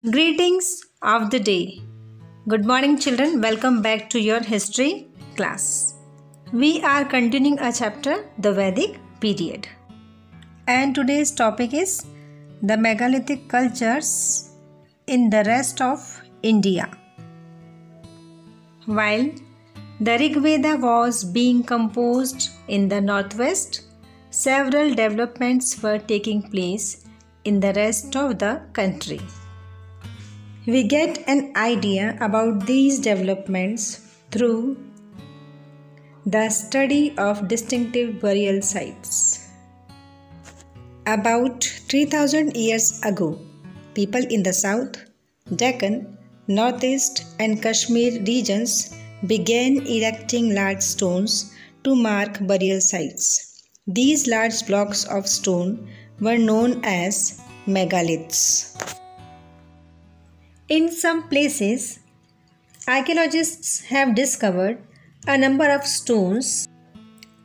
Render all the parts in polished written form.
Greetings of the day. Good morning, children. Welcome back to your history class. We are continuing a chapter, the Vedic period. And today's topic is the megalithic cultures in the rest of India. While the Rig Veda was being composed in the northwest, several developments were taking place in the rest of the country. We get an idea about these developments through the study of distinctive burial sites. About 3000 years ago, people in the south, Deccan, northeast and Kashmir regions began erecting large stones to mark burial sites. These large blocks of stone were known as megaliths. In some places, archaeologists have discovered a number of stones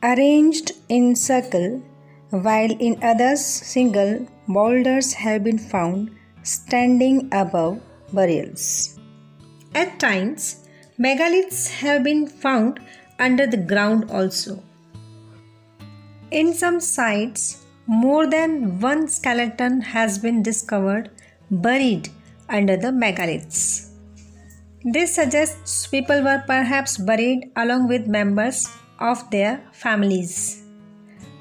arranged in circle, while in others single boulders have been found standing above burials. At times, megaliths have been found under the ground also. In some sites, more than one skeleton has been discovered buried under the megaliths. This suggests people were perhaps buried along with members of their families.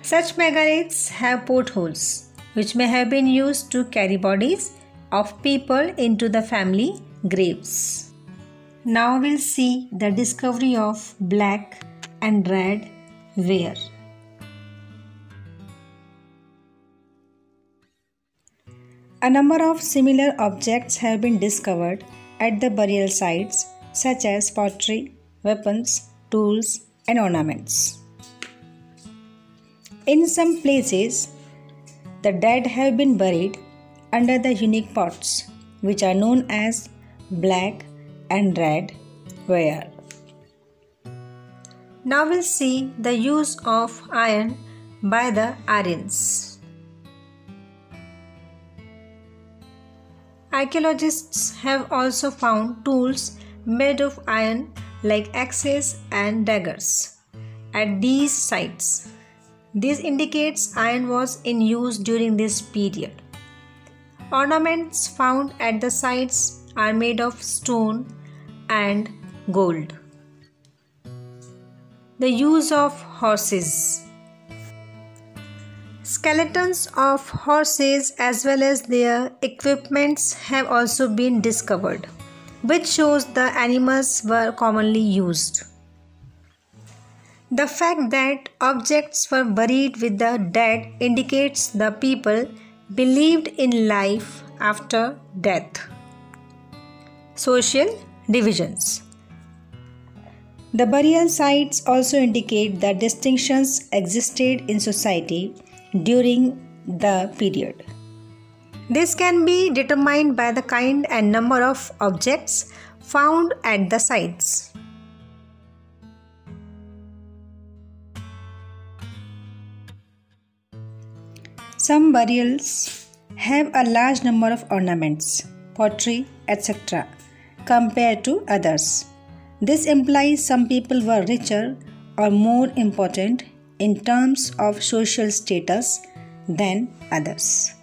Such megaliths have portholes, which may have been used to carry bodies of people into the family graves. Now we'll see the discovery of black and red ware. A number of similar objects have been discovered at the burial sites, such as pottery, weapons, tools, and ornaments. In some places, the dead have been buried under the unique pots, which are known as black and red ware. Now we'll see the use of iron by the Aryans. Archaeologists have also found tools made of iron like axes and daggers at these sites. This indicates iron was in use during this period. Ornaments found at the sites are made of stone and gold. The use of horses. Skeletons of horses as well as their equipments have also been discovered, which shows the animals were commonly used. The fact that objects were buried with the dead indicates the people believed in life after death. Social divisions. The burial sites also indicate that distinctions existed in society during the period. This can be determined by the kind and number of objects found at the sites. Some burials have a large number of ornaments, pottery, etc., compared to others. This implies some people were richer or more important in terms of social status than others.